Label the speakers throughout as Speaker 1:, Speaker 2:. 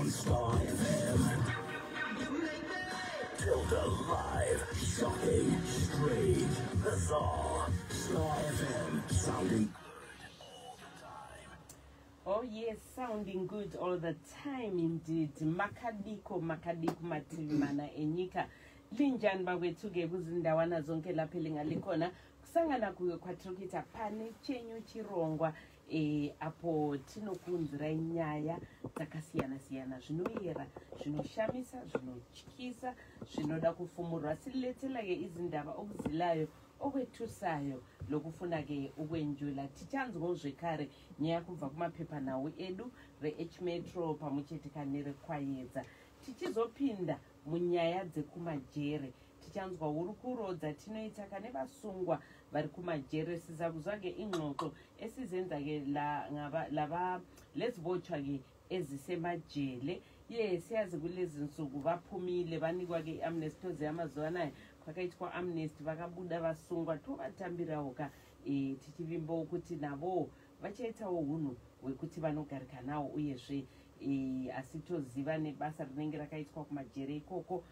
Speaker 1: on Star FM. Tilda live, shocking, strange, bizarre. Star FM, sounding good all the time.
Speaker 2: Oh yes, sounding good all the time indeed. Makadiko mativimana enyika. Linjani bakwethu-ke kuzindawana zonke lapha elingalikhona kusangana kuyo kwathukita pane chenyu chirongwa apo tinokunzira inyaya dzakasiyana-siyana zvinoyera zvinoshamisa zvinotyisa zvinoda kufumurwa siletsela-ke izindaba okuzilayo okwetusayo lokufuna-ke ukwenjula tichanzwawo zvekare nyaya kubva kumaphephanhau edu re-H Metro pamwechete nerekwayedza tichizopinda munyaya dzekumajere tichanzwa hurukuro dzatinoita kane vasungwa vari kumajere sizakuzwa-ke ingxoxo esizenza-ke lava lezibotshwa-ke ezisemajele siyazi kulezi nsuku vaphumile vanikwa-ke i-amnesty toze amazuva anayo kwakaitwa amnesty vakabuda vasungwa tovatambirawo-ka tichivimba ukuthi navo vachaitawo hunhu hwekuti vanogarika nawo uyezve asi toziva nebasa rinenge rakaitwa kumajere ikoko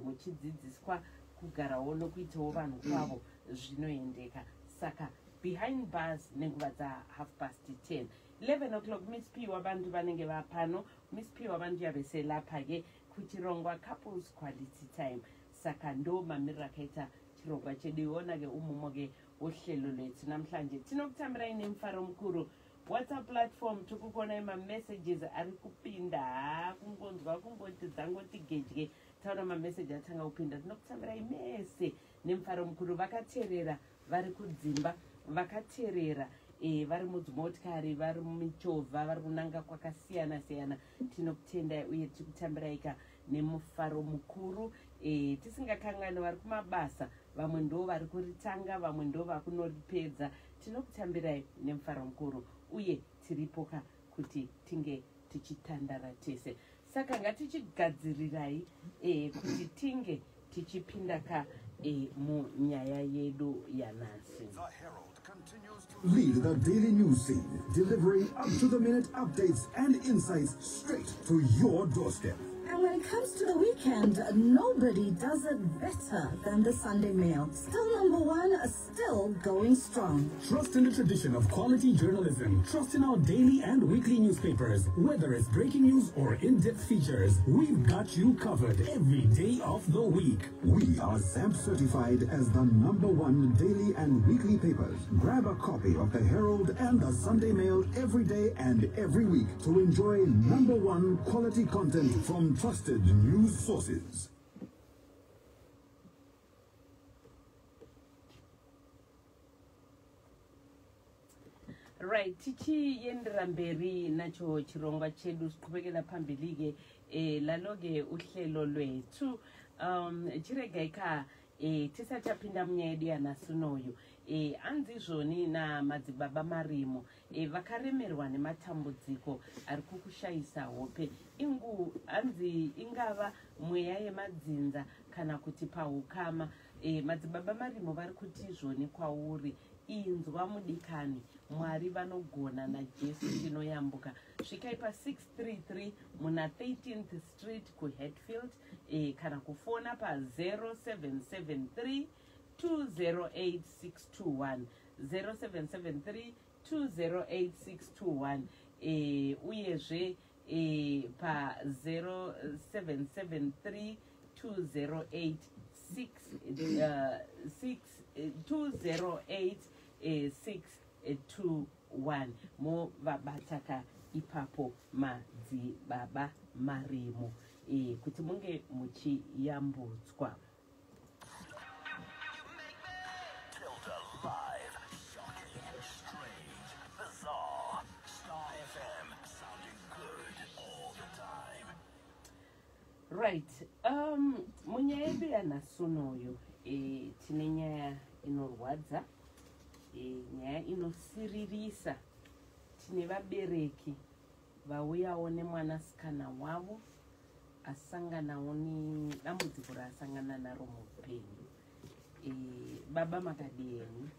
Speaker 2: muchidzidziswa kugarawo nokuitawo vanhu kwavo zvinoendeka saka behind bars nenguva dza10:30 11 o'clock Miss P wabantu vanenge vapano Miss P wabantu yaveselapha-ke kuchirongwa couples quality time saka ndo mamiriro akaita chirongwa chedu iona-ke umumo-ke wohlelo lwethu namhlanje tinokutambira nemufaro mukuru WhatsApp platform tukukona ima-messages ari kupinda kungonzwa kungoti dzangoti gedye taona ma-message atanga kupinda tinokutambira imese nemufaro mukuru vakateerera vari kudzimba vakateerera vari mudzimotikari vari mumichovha vari kunanga kwakasiyana-siyana tinokutendai uye tikutambiraika nemufaro mukuru tisingakangani vari kumabasa vamwe ndo vari kuritanga vamwe ndo vakunoripedza tinokutambirai nemufaro mukuru uye tiripoka kuti tinge tichitandara tese saka ngatichigadzirirai kuti tinge tichipindaka munyaya yedu yanasi.
Speaker 1: Lead the daily news scene, delivering up-to-the-minute updates and insights straight to your doorstep.
Speaker 3: And when it comes to the weekend, nobody does it better than the Sunday Mail. Still number one, still going strong.
Speaker 1: Trust in the tradition of quality journalism. Trust in our daily and weekly newspapers. Whether it's breaking news or in-depth features, we've got you covered every day of the week. We are ZAMP certified as the #1 daily and weekly papers. Grab a copy of the Herald and the Sunday Mail every day and every week to enjoy #1 quality content from trusted news sources.
Speaker 2: Right, tichiendera mberi nacho chirongwa chedu siqhubekela phambili-ke laloke uhlelo lwethu chiregaika tisachapinda munyaya yedu yanasunoyo anzizvoni namadzibaba marimo vakaremerwa nematambudziko ari kukushayisa hope hanzi ingava mweya yemadzinza kana kuti paukama madzibaba marimo vari kuti zvoni kwauri inzwa mudikani mwari vanogona najesu tinoyambuka svikai pa633 muna 13th street kuhatfield kana kufona pa0773 208 621 0773 208 621 uyezve pa0773 208 621 mo vabataka ipapo madzibaba marimo kuti munge muchiyambudzwa.
Speaker 1: Tilda live, shocking, strange, bizarre. Star FM, sounding good all the time.
Speaker 2: Right, munyaya yedu yanasunoyo tine nyaya inorwadza nyaya inosiririsa. Tine vabereki vauyawo nemwanasikana wavo asanganawo nedambudziko raasangana naro muupenyu. Baba makadini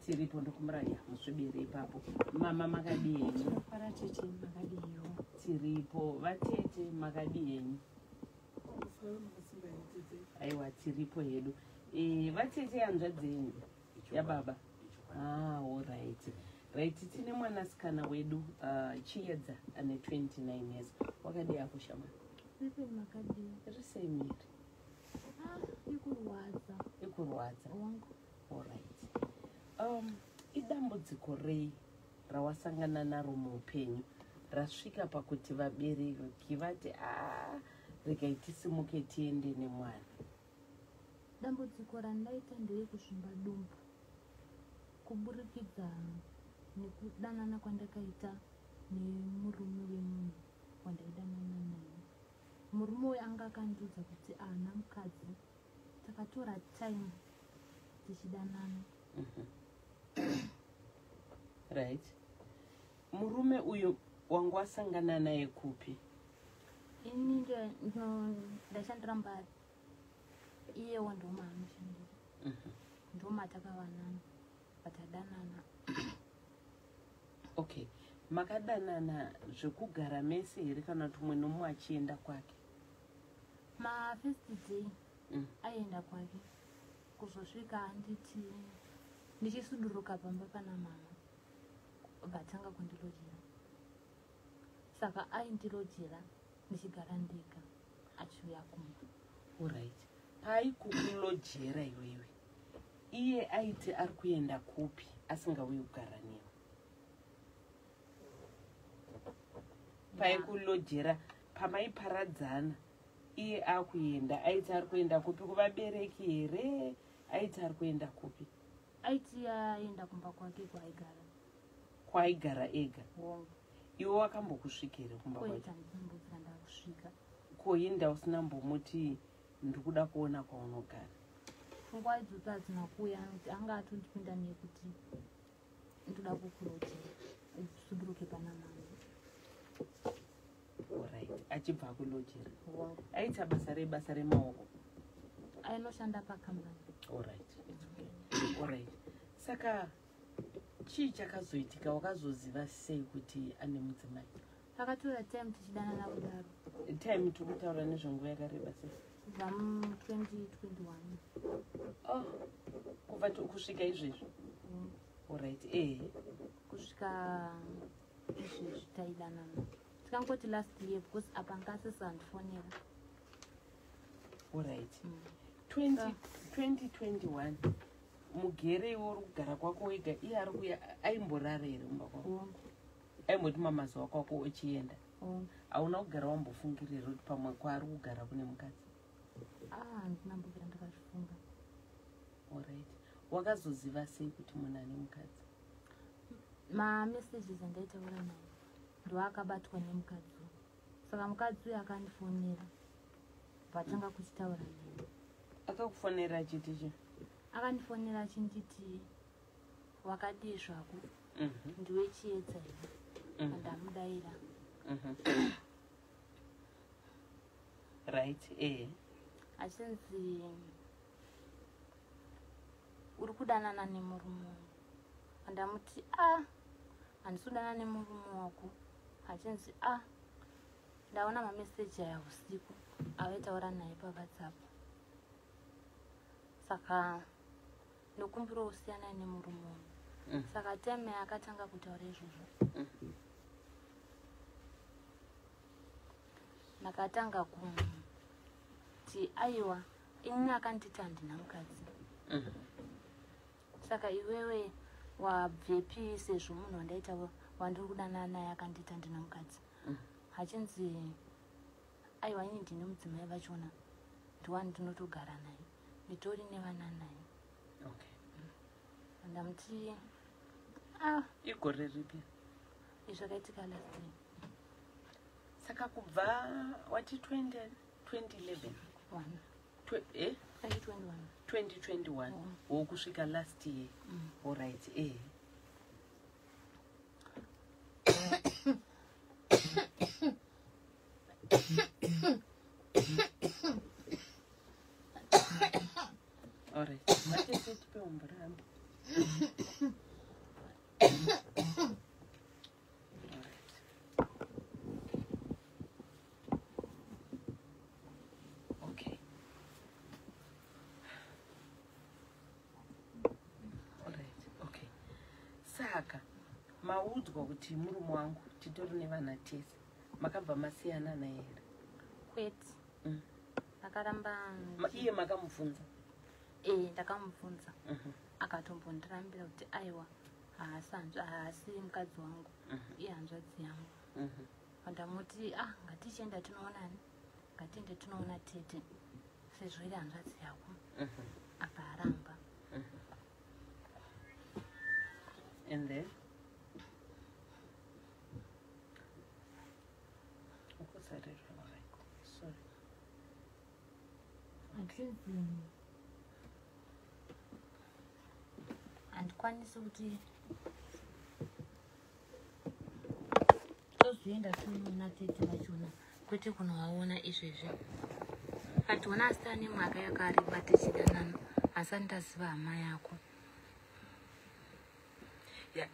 Speaker 2: tiripo ndokumuraya musvibire ipapo mama makadini
Speaker 4: Ndakara tete makadiyo.
Speaker 2: Tiripo vatete makadiyenyu. Aiwa tiripo hedu. Vatete hanzvadzenyu yababa. All right. Right, tine mwanasikana wedu Chiedza ane 29 years. Wakadi akushama.
Speaker 4: Ripe makadiyo.
Speaker 2: Risemiri. Ikurwadza.
Speaker 4: Wangu.
Speaker 2: All right. Idambudziko rei rawasangana naro muupenyu rasvika pakuti vabereki vati regai tisimuke tiende nemwana.
Speaker 4: Dambudziko randaita nderekusvimba dumbu kuburikidza nekudanana kwandakaita nemurume wemunhu wandaidanana naye. Murume uyu anga akandiudza kuti ana mukadzi takatora time tichidanana.
Speaker 2: Right. Murume uyu wangu wasangana naye kupi?
Speaker 4: Ini ndashandira mbari iyewo ndoma anoshandira. Ndoma takavanana vatadanana.
Speaker 2: Okay. Makadanana zvekugara mese here kana kuti mumwe nomumwe achienda kwake?
Speaker 4: Mafirst day aienda kwake kuzosvika anditi ndichisuduruka pamba pana mama vatanga kundilojera. Saka aindilojera ndichigara ndega achiuya kumba.
Speaker 2: Alright. Pai kukulojera iwewe iye aiti ari kuenda kupi asingauyi kugara newe? Pai kulojera pamaiparadzana iye akuenda aiti ari kuenda kupi? Kuvabereki here aiti ari kuenda kupi?
Speaker 4: Aiti aenda kumba kwake kwaaigara.
Speaker 2: Kwaaigara ega? Iwe wakambokusvikira kumba kwake?
Speaker 4: Koita ndinombobvira ndakusvika.
Speaker 2: Koinda usina mbomuti ndikuda kuona kwaunogara?
Speaker 4: Nguva idzodzo hadzina kuuya nokuti anga atondipinda nekuti ndoda kukurojera usuduruke pana mama.
Speaker 2: Alright. Achibva kulojera aita basa remaoko?
Speaker 4: Ainoshanda pakambani.
Speaker 2: Alright. It's okay. Alright. Saka chii chakazoitika? Wakazoziva sei kuti ane mudzimai?
Speaker 4: Takatora time tichidanana kudaro.
Speaker 2: Time tikutaura nezvenguva yakareba sei?
Speaker 4: Kubva mu2021.
Speaker 2: Kubva kusvika izvezvo? Alright.
Speaker 4: Kusvika izvezvi taidanana. Tikangoti last year because apa ngasisandfonera.
Speaker 2: Alright. 2021 mugere iwe uri kugara kwako wega, iye ari kuya aimborara here mumba kwako? Aimboti mamazuva kwako uchienda? Hauna kugara wambofungirira kuti pamwe kwaari kugara kune mukadzi?
Speaker 4: Handina mbogara ndakazvifunga.
Speaker 2: Alright. Wakazoziva sei kuti munhu ane mukadzi?
Speaker 4: Mamessages andaitaura naye ndoakabatwa nemukadzi. Saka mukadzi uyu akandifonera patanga kuchitaura naye.
Speaker 2: Akakufonera achiti chi?
Speaker 4: Akandifonera achinditi wakadii zvako ndiwe Chiedza here andamudaira.
Speaker 2: Right.
Speaker 4: Achinzi uri kudanana nemurume andamuti handisi kudanana nemurume wako. Achinzi ndaona mameseji aya usiku avaitaura naye paWhatsApp. Saka ndokumbira usiyana nemurume. Saka time akatanga kutaura izvozvo nakatanga kuti aiwa ini akanditi handina mukadzi. Saka iwewe wabvepi sezvo munhu wandaita wandiri kudanana naye akanditi handina mukadzi? Achinzi aiwa ini ndine mudzimai vachona ndiwani ndinotogara naye nditori nevana naye. Ndamuti
Speaker 2: igore ripi?
Speaker 4: Izvakaitika last year.
Speaker 2: Saka kubva wati 2011 2021 wokusvika last year. Alright. Alright. Matese tipe umbrella. matsaka maudzwa kuti murume wangu titori nevana tese makabva masiyana naye here?
Speaker 4: Kwete. Ndakaramba
Speaker 2: iye makamubvunza?
Speaker 4: Ndakamubvunza. Akatombondirambira kuti aiwa haasi mukadzi wangu, iye hanzvadzi yangu. Ndamuti ngatichienda tinoonani, ngatiende tinoona tete sezvo iri hanzvadzi yako. Abva aramba.
Speaker 2: And then? Sorry.
Speaker 4: Handikwanisi kuti tozoenda tinoona tete vachona kwete kunovaona izvezvi. Kationa asita nemwaka yakareba tichidanana asati ndaziva hama yako.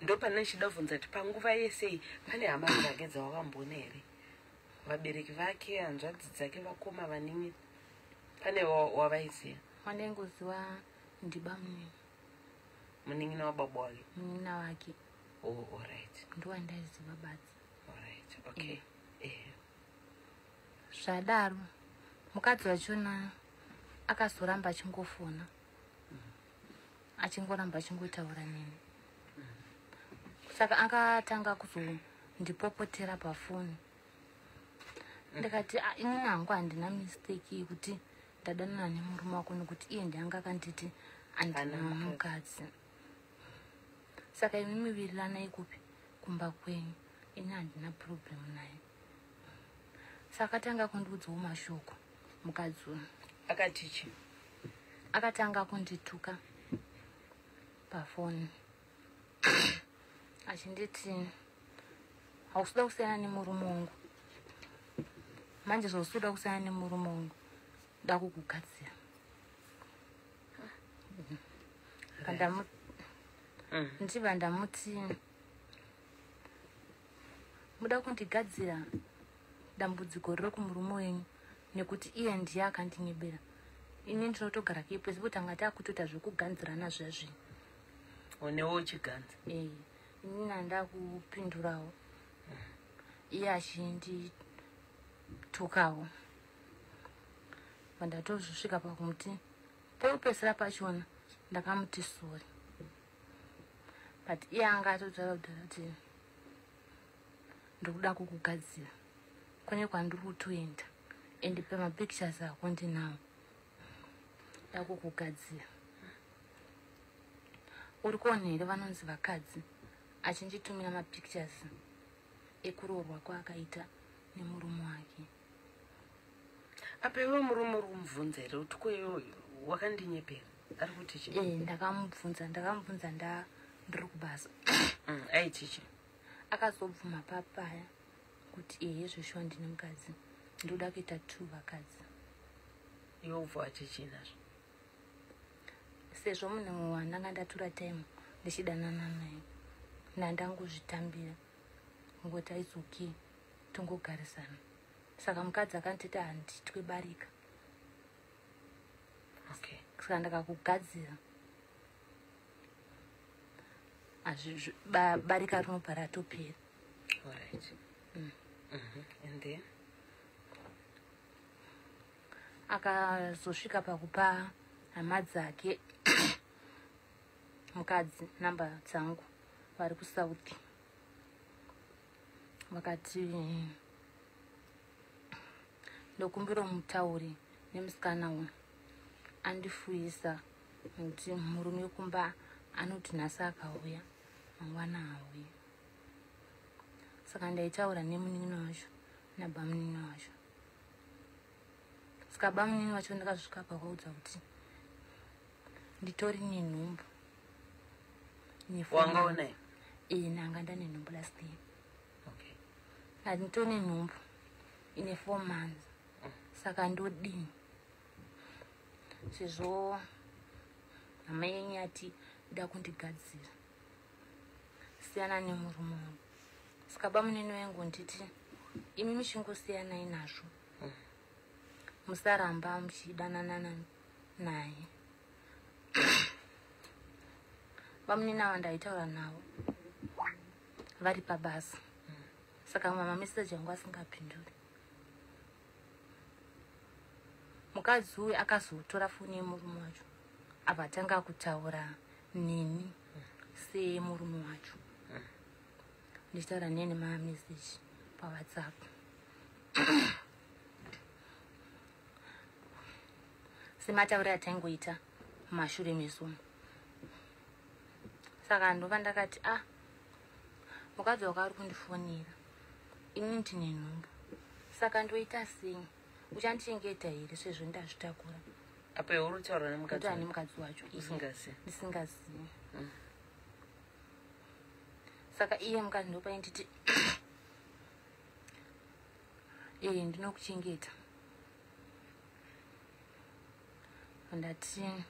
Speaker 2: Ndo pane ndichida kubvunza kuti panguva yese pane hama dzake dzawakambona here? Vabereki vake, hanzvadzi dzake, vakoma, vanini, pane wavaiziva?
Speaker 4: Wandaingoziva ndibamunini.
Speaker 2: Munin'ina wababa wake?
Speaker 4: Munin'ina wake.
Speaker 2: Oh, all right.
Speaker 4: Ndowandaiziva badzi.
Speaker 2: All right, okay.
Speaker 4: Zvadaro mukadzi wachona akazoramba achingofona, achingoramba achingotaura neni. Saka akatanga kuzondipopotera pafoni. Ndikati ini hangu handina mistake yekuti ndadanana nemurume wako nekuti iye ndianga akanditi andina mukadzi. Saka imi mivirirana ikupi kumba kwenyu, ini handina problem naye. Saka akatanga kundiudzawo mashoko mukadzi uyu.
Speaker 2: Akatichi?
Speaker 4: Akatanga kundituka pafoni achinditi hausuda kusiyana nemurume wangu, manje zvosuda kusiyana nemurume wangu ndakukugadzira. Ndichibva ndamuti muda kundigadzira dambudziko riri kumurume wenyu nekuti iye ndiye akandinyebera. Ini ndinotogara kepesi kuti angati akutoita zvekuganzirana zvazvi.
Speaker 2: Unewo chiganza?
Speaker 4: Ini handakupindurawo. Iye achinditukawo. Pandatozosvika pakumuti pekupedzisira pachona ndakamuti sorry. But iye anga atotaura kuti ndikuda kukugadzira. Kune kwandiri kutoenda endipe mapictures ako ndinawo. Ndikuda kukugadzira. Uri kuona here vanonzi vakadzi achinditumira mapictures ekuroorwa kwaakaita nemurume wake.
Speaker 2: Apa iwe murume uri kumubvunza here kuti kweyo wakandinyepera? Ari kuti chi?
Speaker 4: Ndakamubvunza ndiri kubasa.
Speaker 2: Aitichi?
Speaker 4: Akazobvuma papaya kuti zveshuwa ndine mukadzi, ndoda kuita 2 vakadzi.
Speaker 2: Iwe ubva wachichinazvo?
Speaker 4: Sezvo munhu wandanga ndatura time ndichidanana naye ndandangozvitambira ngoti aizoki tongogarisana. Saka mukadzi akanditi handitwe barika.
Speaker 2: Okay.
Speaker 4: Saka ndakakugadzira barika rinobva ratopera.
Speaker 2: All right. And then?
Speaker 4: Akazosvika pakupa hama dzake mukadzi namba dzangu vari kuSouth. Vakati ndokumbira mutauri nemusikana uyu andifuyisa kuti murume wekumba anoti nhasi akauya mangwana hauya. Saka ndaitaura nemunin'ina wacho nabamunini wacho. Saka bamunini wacho ndakasvika pakaudza kuti nditori nenhumbu.
Speaker 2: Wangaona?
Speaker 4: Nanga ndane nhumbu last year.
Speaker 2: Okay.
Speaker 4: Nditori nenhumbu ine 4 months. Saka ndodini sezvo hama yenyu ati ida kundigadzira siyana nemurume wangu. Saka bamunini wangu nditi imi muchingosiyanai nazvo, musaramba muchidanana naye. Bamunini ava ndaitaura navo vari pabasa. Saka mama meseji yangu asingapinduri. Mukadzi uyu akazotora foni yemurume wacho abva atanga kutaura neni semurume wacho. Ndichitaura neni mameseji paWhatsApp. Sematauri atangoita mumashure mesomo. Saka ndova ndakati mukadzi wako ari kundifonera, ini ndine nhumbu, saka ndoita sei? Uchandichengeta here sezvo ndazvitakura?
Speaker 2: Apa iwe uri kutaura nemukadzi wacho?
Speaker 4: Nemukadzi wacho ndisingazivi. Saka iye mukadzi ndopai nditi ndinokuchengeta. Ndati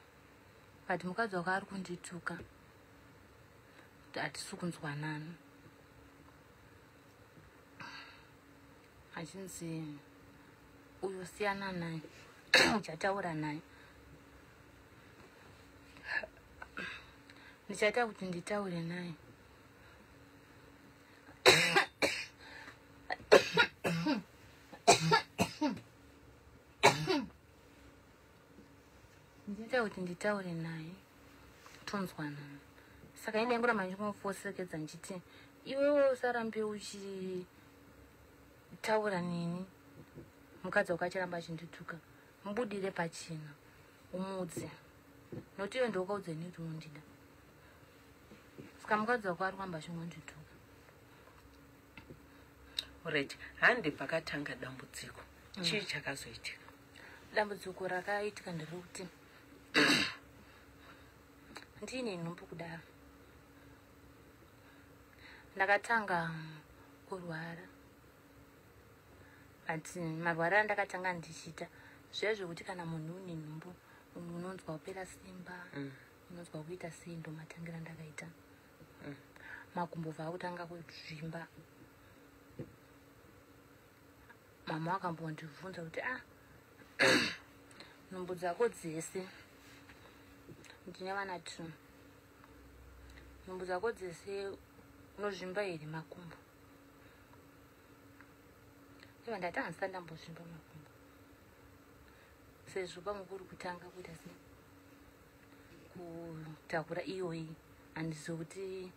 Speaker 4: but mukadzi wako ari kundituka, hatisi kunzwanana. Achinzi uyo siyana naye, uchataura naye. Ndichaita kuti nditaure naye. Ndichaita kuti nditaure naye tonzwanana. Saka ine ngura manje kumufosekedza nchiti iwewe usarambe uchitaura neni. Mukadzi wakachiramba achindituka, mubudire pachina umudze, nokuti iwe ndokaudza ini kuti unondida. Saka mukadzi wako ari kuramba achingondituka.
Speaker 2: Alright, handi pakatanga dambudziko. Chii chakazoitika?
Speaker 4: Dambudziko rakaitika nderekuti ndine nhumbu kudaro. Ndakatanga kurwara. But marwara andakatanga ndichiita zvezvekuti kana munhu une nhumbu unonzwa kupera simba, unonzwa kuita sei, ndo matangira ndakaita. Makumbo bva akutanga kuzvimba. Mama akambondibvunza kuti nhumbu dzako dzese, ndine vana 2, nhumbu dzako dzese unozvimba here makumbo? Iva ndati handisati ndambozvimba makumbo, sezvo pamwe kuri kutanga kuita sei kutakura iyoyi handizokuti.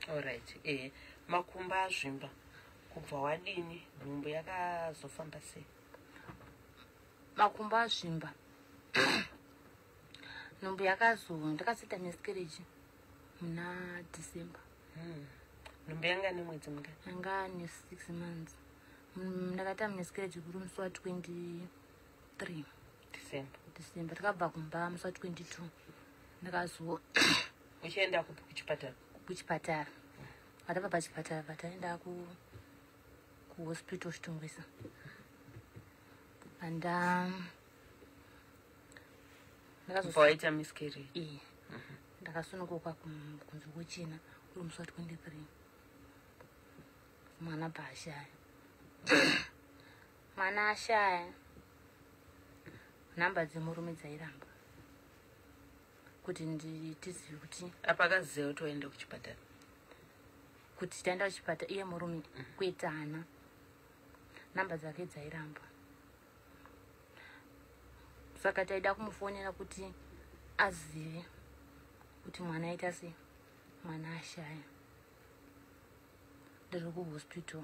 Speaker 2: Alright, makumbo azvimba kubva wadini? Nhumbu yakazofamba sei?
Speaker 4: Makumbo azvimba nhumbu ndakasita miscarriage muna December.
Speaker 2: Nhumbu yanga nemwedzi mingani?
Speaker 4: Yanga ne6 months. Ndakaita miscarriage kuri musi wa23 December. Takabva kumba musi wa22. Ndakazo
Speaker 2: uchienda kupi kuchipatara?
Speaker 4: Kuchipatara. Vatava pachipatara vataenda kuhospital Chitungwisa. And
Speaker 2: ndakazoita miscarriage.
Speaker 4: Ndakasununguka kunze kuchina kuri musi wa23. Mwana paashaya. Mwana ashaya. Nhamba dzemurume dzairamba kuti nditizive kuti
Speaker 2: apa akaziva kuti waenda kuchipatara,
Speaker 4: kuti taenda kuchipatara iye murume kuitana. Nhamba dzake dzairamba. Saka taida kumufonera kuti azive kuti mwana aita sei, mwana ashaya. Ndiri kuhospital.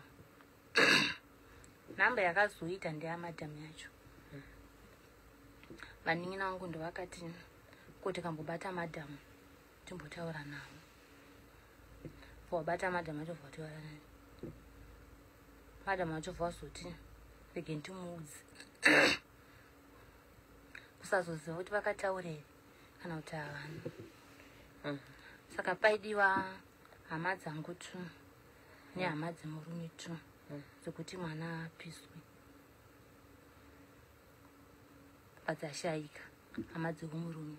Speaker 4: Nhamba yakazoita ndeyamadhamu yacho. Vanin'ina vangu ndo vakati kuti kambobata madhamu timbotaura navo. Wabata madhamu acho vataura naye. Madhamu acho vazoti rege ndimuudze. Kusazoziva kuti vakataurei kana kuti havana. Saka paidiwa hama dzangu 2 nehama dzemurume 2 dzekuti mwana apiswe. Padzashayika hama dzekumurume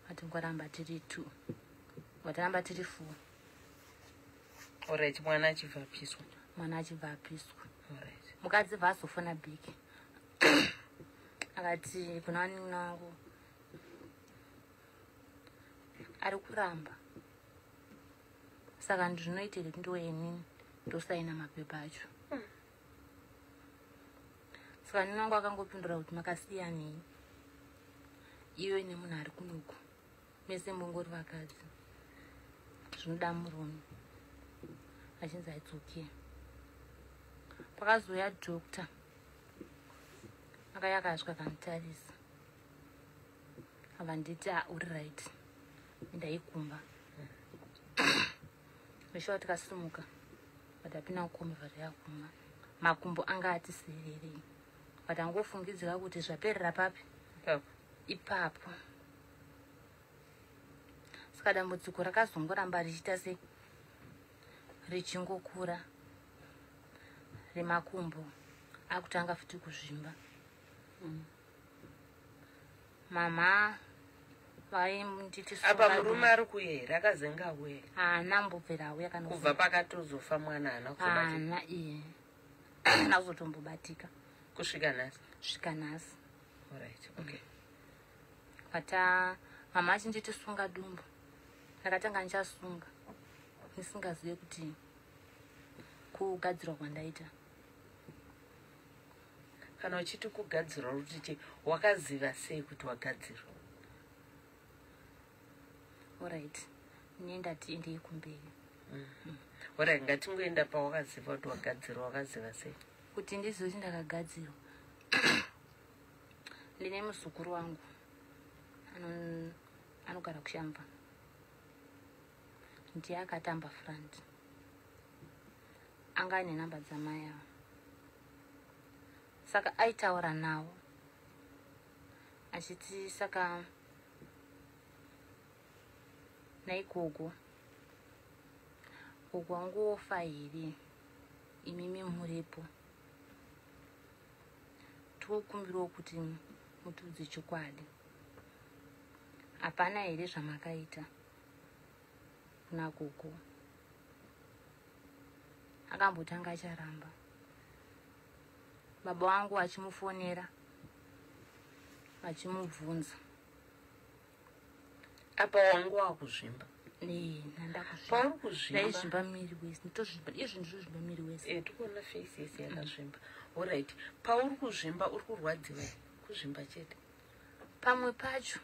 Speaker 4: vatingoramba tiri 2, vataramba tiri 4.
Speaker 2: Alright, mwana achibva apiswa.
Speaker 4: Mwana achibva apiswa.
Speaker 2: Alright.
Speaker 4: Mukadzi vazofona bhiki akati kuna vanin'ina vangu ari kuramba saka ndinoitire kuti ndoeni ndosaina mapepa acho. Saka ninangu akangopindura kuti makasiyanei iwe nemunhu ari kunuku mese mbongori vakadzi zvinoda murume. Achinzi aitsoke. Pakazoya dhokta akaya akasvika akanitarisa ava nditi uri right ndaikumba meshawa tikasimuka patapinda mukomivhari yakumba makumbo anga ati sererei patangofungidzira kuti zvaperera papi ipapo. Saka dambudziko rakazongoramba richiita se richingokura remakumbo akutanga futi kuzvimba. Mama vaimunditi
Speaker 2: apa murume ari kuyera akazenga we
Speaker 4: haana mbobvera auya kana
Speaker 2: kubva pakatozofa mwana haana
Speaker 4: haana iye haana kuzotombobatika
Speaker 2: kusvika nhasi.
Speaker 4: svika nhasi.
Speaker 2: Alright, okay.
Speaker 4: Pata mama achinjiti sunga dumbu ndakatanga ndichasunga ndisingazive kuti kugadzirwa kwandaita.
Speaker 2: Kana uchiti kugadzirwa kuti wakaziva sei kuti wagadzirwa?
Speaker 4: Alright, ndati ndei kumberi.
Speaker 2: Alright, ngatingoenda pawakaziva kuti wagadzirwa. Wakaziva sei?
Speaker 4: Kuti ndizive kuti ndakagadzirwa ndine muzukuru wangu anogara kushamba ndiye akatamba front anga ane namba dzamai avo saka aitaura nawo achiti saka naikogo uku wangofa here imimi murepo tikukumbirawo kuti mutudze chokwadi hapana here zvamakaita kuna koko. Akambotanga acharamba baba wangu achimufonera achimubvunza
Speaker 2: apa wangu wakuzvimba
Speaker 4: nandakuzvimba ndaizvimba miri wese izvi ndizvozvimba miri wese
Speaker 2: tikuona face yese yakazvimba. Alright, pauri kuzvimba uri kurwadziwa kuzvimba chete?
Speaker 4: Pamwe pacho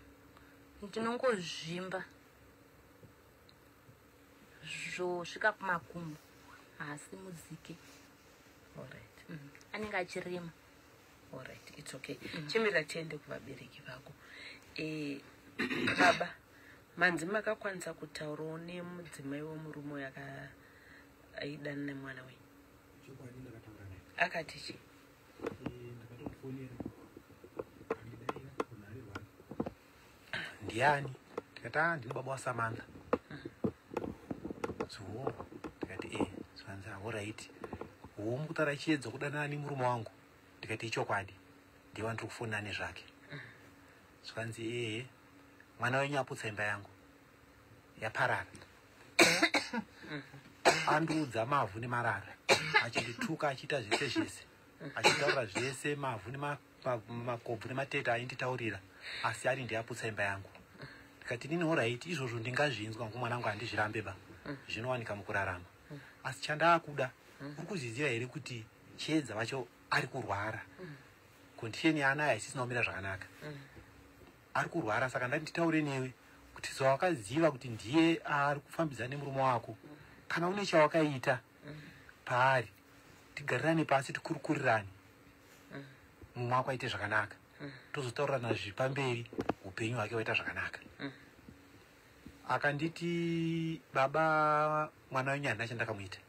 Speaker 4: ndinongozvimba zvosvika kumakumbo asi mudzike.
Speaker 2: Alright.
Speaker 4: Anenge achirema.
Speaker 2: Alright, it's okay. Chimira tiende kuvabereki vako. Baba, manzi makakwanisa kutaurawo nemudzimai womurume yakaidana nemwana wenyu? Akati chi?
Speaker 5: Ndiani? Tikati ndini baba waSamantha. So tikati Samantha alright. Mukutara chiedza kudanana nemurume wangu. Tikati chokwadi. Ndiye ndiri kufona nezvake. Zvanzi mwana wenyu aputsa imba yangu yaparara. Andiudza mavhu nemarara achindituka achiita zvese zvese achitaura zvese mavhu nemakobvu nemateta ainditaurira asi ari ndiye aputsa imba yangu. Ndikati nini alright izvozvo ndingazvinzwa mwana wangu handizvirambe ba zvinowanika mukurarama asi chandakuda uri kuzviziva here kuti chiedza vacho ari kurwara condition yaana haisisina kumira zvakanaka ari kurwara saka ndanditaure newe kuti sewakaziva kuti ndiye ari kufambidzana nemurume wako kana une chawakaita paari tigarirane pasi tikurukurirane mumwe wako aite zvakanaka tozotaurirana zvipamberi upenyu hwake waita zvakanaka. Akanditi baba mwana wenyu handina chandakamuita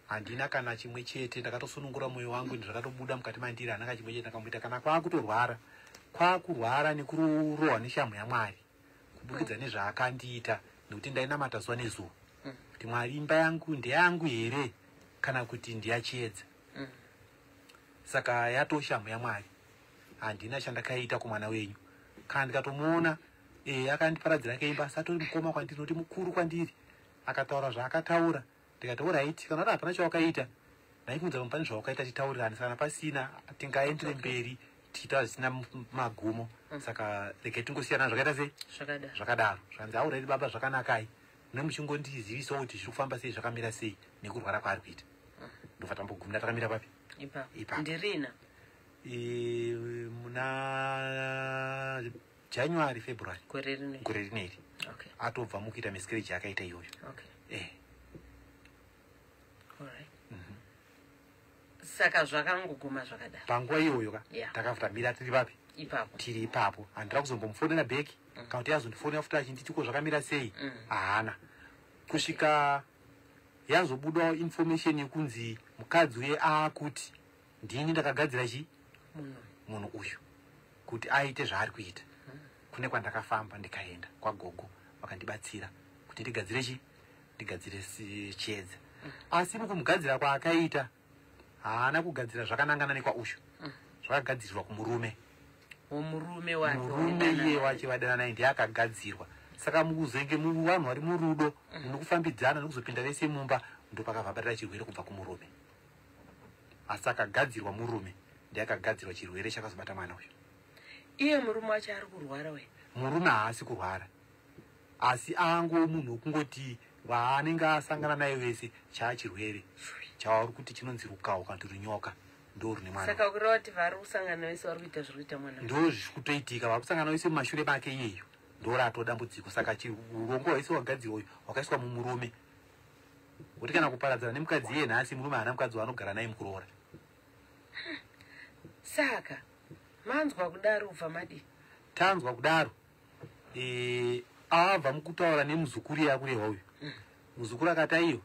Speaker 5: handina kana chimwe chete ndakatosunungura mwoyo wangu ndakatobuda mukati mandiri handina chimwe chete ndakamuita kana kwakurwara nekurohwa neshamhu yaMwari kubudikidza nezvaakandiita nekuti ndainamata zuva nezuva kuti Mwari imba yangu ndeyangu here kana kuti ndiyachiedza. Saka yatoshamhu yaMwari handina chandakaita kumwana wenyu kana ndikatomuona akandiparadzira keimba satori mukoma kwandiri noti mukuru kwandiri akataura zvaakataura ndikati alright kana hapana chawakaita ndaikudza mupani zvawakaita titaurirane saka pasina tingaendere mberi tichita zvisina magumo saka regai tingosiyana zvakaita sei zvakadaro zvanzi alright baba zvakanakai nemuchingondizivisawo kuti zviri kufamba sei zvakamira sei nekurwara kwaari kuita ndobva tambogumira takamira papi
Speaker 2: ipapo ndirina
Speaker 5: muna January February
Speaker 2: gore
Speaker 5: rineri atobva mukuita miscarriage akaita iyoyo
Speaker 2: saka zvakangoguma zvakadaro
Speaker 5: panguva iyoyo takavhutamira tiri papi tiri ipapo handira kuzombomufonera bheki kana kuti yazondifonera futi achinditiko zvakamira sei haana kusvika yazobudawo information yekunzi mukadzi uye akuti ndini ndakagadzira chi munhu uyu kuti aite zvaari kuita kune kwandakafamba ndikaenda kwagogo vakandibatsira kuti ndigadzire chi ndigadzire chiedza asi mukumugadzira kwaakaita haana kugadzira zvakanangana nekwaushu zvakagadzirirwa kumurume iye wache vadana naye ndiye akagadzirwa saka mukuzenge vanhu vari murudo munokufambidzana nokuzopinda vese mumba ndopakabva batira chirwere kubva kumurume asi akagadzirwa murume ndiye akagadzirwa chirwere chakazobata mwana uyu
Speaker 2: iye murume wacho ari kurwara we
Speaker 5: murume haasi kurwara asi ango munhu wokungoti vaanenge asangana naye wese chaachirwere chavari kuti chinonzi rukawo kana kuti runyoka ndo rune mwana
Speaker 2: saka kureva kuti vari kusangana vese vari kuita zviri kuita mwana
Speaker 5: ndo zviri kutoitika vari kusangana vese mumashure make iyeyo ndo rato dambudziko saka urongo hwese wagadzirwa uyu wakaiswa mumurume kuti kana kuparadzana nemukadzi iye nhasi murume haana mukadzi waanogara naye mukuroora
Speaker 2: saka manzwa kudaro ubva madi
Speaker 5: tanzwa kudaro abva mukutaura nemuzukuru yakurehwa uyu muzukuru akati aiyo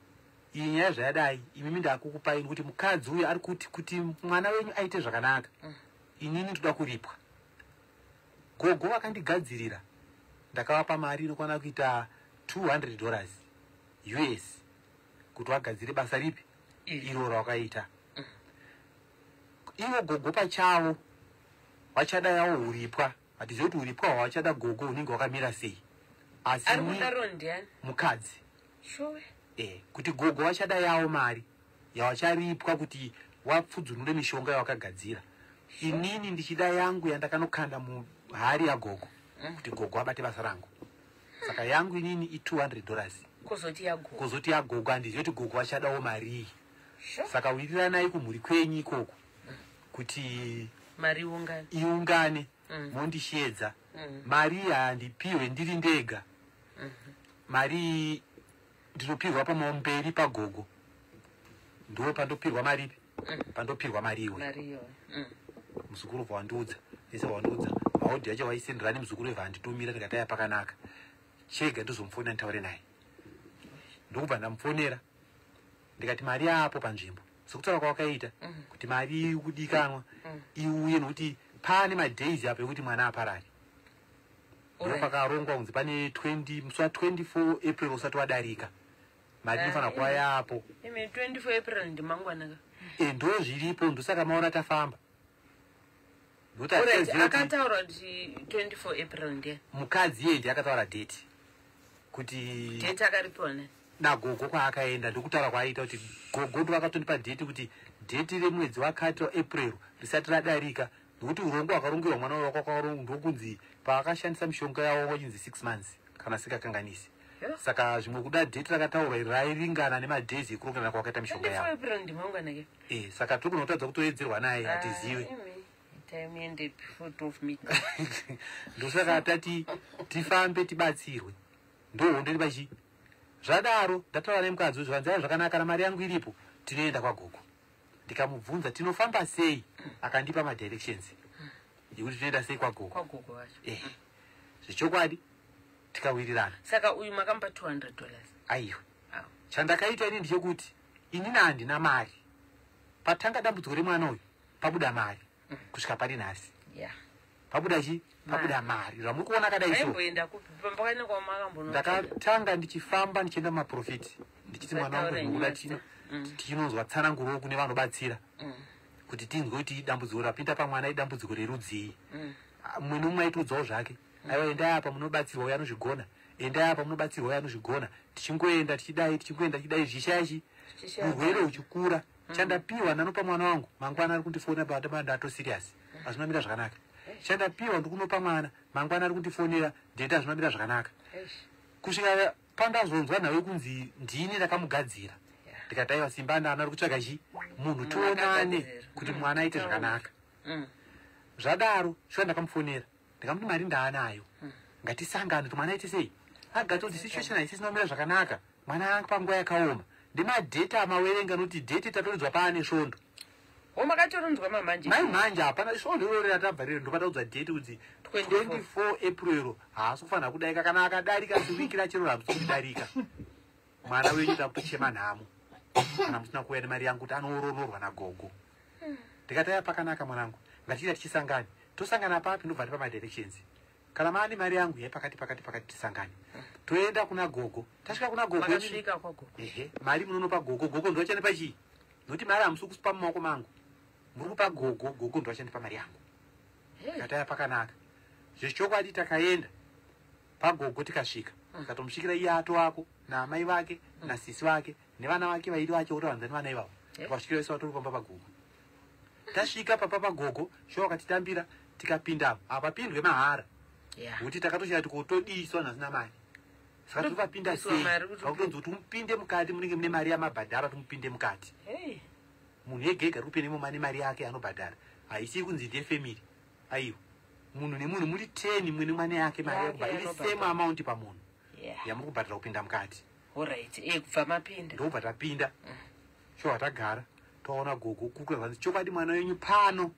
Speaker 5: iyi nyaya zvayadai imimi ndakukupai kuti mukadzi uyu ari kuti mwana wenyu aite zvakanaka inini ndoda kuripwa gogo vakandigadzirira ndakavapa mari inokwana kuita $200 US kuti vagadzire basa ripi iro rawakaita ivo gogo pachavo vachada yawo uripwa hatizivi kuti uripwa hwavachada gogo unenge wakamira sei asi mukadzi kuti gogo vachada yawo mari yavacharipwa kuti wapfudzunure mishonga yawakagadzira inini ndichida yangu yandakanokanda muhari yagogo kuti gogo abate basa rangu saka yangu inini $200 kozoti yagogo handizivi kuti gogo vachadawo mari iyi saka wiriranai kumhuri kwenyu ikoko kuti
Speaker 2: mari
Speaker 5: iungane mondishiedza mari handipiwe ndiri ndega mari ndinopirwa pamberi pagogo ndo pandopirwa maripi pandopirwa mariwe muzukuru vandiudza ese vandiudza maudhi acho vaisendera nemuzukuru vanditumira ndikataya pakanaka chega ndizomufona nditaure naye ndokubva ndamufonera ndikati mari yapo panzvimbo sokutaura kwawakaita kuti mari kudikanwa iuye nokuti pane madays apo ekuti mwana aparari ndo pakarongwa kunzi pane musi wa24 April usati wadarika mari inofanira kuva yapo
Speaker 2: 24 April ndimangwanaka
Speaker 5: ndo zviripo ndosaka maona tafamba
Speaker 2: akataura kuti 24 April ndiye
Speaker 5: mukadzi iye ndiye akataura date kuti
Speaker 2: date akaripiwa ne
Speaker 5: nagogo kwaakaenda ndokutaura kwaaita kuti gogo ndo akatondipa date kuti date remwedzi wakati waApril risati radarika nokuti urongo hwakarongerwa mwana wakwakarongo ndokunzi paakashandisa mishonga yawo wachinzi 6 months kana sikakanganisi saka zvimwe kuda date rakataurwa rairingana nemadays ekurongana kwakaita mishonga yawo saka tiri kunotadza kutoedzerwa naye hatizive ndosaka tati tifambe tibatsirwe ndohondo ribachi zvadaro ndataura nemukadzi zvanzaya zvakanaka namari yangu iripo tinoenda kwagogo ndikamubvunza tinofamba sei akandipa madirections yekuti tinoenda sei kwagogo zvechokwadi tikawirirana
Speaker 2: saka uyu makampa $200
Speaker 5: aiwa chandakaita ini ndechekuti inini handina mari patanga dambudziko remwana uyu pabuda mari kusvika pari nhasi pabuda chi pabuda mari zvamuri kuona kadai so ndakatanga ndichifamba ndichienda mumaprofiti ndichiti mwana wangu zvinokuda tinonzwa tsananguro kune vanobatsira kuti tinzwe kuti dambudziko rapinda pamwana idambudziko rerudzii mumwe nomumwe aitiudzawo zvake aiwa endai apa munobatsirwa uyo anozvigona endai apa munobatsirwa uyo anozvigona tichingoenda tichidai zvishayachi urwere uchikura chandapiwa ndanopa mwana wangu mangwana ari kundifonera ndato serious hazvinomira zvakanaka chandapiwa ndikunopa mwana mangwana ari kundifonera ndeta hazvinomira zvakanaka kusvika pandazonzwa nawe kunzi ndini ndakamugadzira ndikati aiwa simba ndana ari kutsvaga chi munhu tionane kuti mwana aite zvakanaka. Zvadaro shuwa ndakamufonera ndikamuti mari ndaanayo ngatisangane kuti mwana aite sei. Agati kuti situation haisisi nomira zvakanaka mwana anga panguva yakaoma ndimadheti amawerenga nokuti dheti tatoridzwa paane svondo.
Speaker 2: Makatorunzwa mamanje
Speaker 5: manje hapana svondo iroro ratabva rero ndopataudzwa dheti kuti 24 April haasi kufanira kudarika kana akadarika ziwiki rachero ramusi kudarika mwana wenyu takutochema nhamo kana musina kuuya nemari yangu kuti anooronorwa nagogo. Ndikati aya pakanaka mwanangu ngatiita tichisangane tosangana papi ndobva tipa directions kana maani mari yangu pakati tisangane toenda kuna gogo. Tasvika kuna gogo ehe mari munonopa gogo ndochanipa chii nokuti mari hamusi kusipa mumaoko mangu muri kupa gogo ndochanipa mari yangu. Ndikati aya pakanaka zvechokwadi takaenda pagogo tikasvika tikatomusvikira iye ato wako naamai vake nasisi vake nevana vake vairi vacho utavanzani vana ivavo tikasvikira vese vatori pamba pagogo. Tasvika papa pagogo sho wakatitambira tikapindamo hapapindwe mahara kuti takatochera tikotodiswa nazina mari saka topapinda sei akutonzi kuti mupinde mukati munenge mune mari yamabhadhara tumupinde mukati. Munhu ega ega rupe nemumane mari yake anobhadhara haisii kunzi ndiye family aiwa munhu nemunhu muri 10 mwene mwane yake mari yakubva iri same amount pamunhu yamuri kubhadhara kupinda mukati.
Speaker 2: Kubva mapinda
Speaker 5: ndobva tapinda sho watagara taona gogo kukurazanzi chokwadi mwana wenyu pano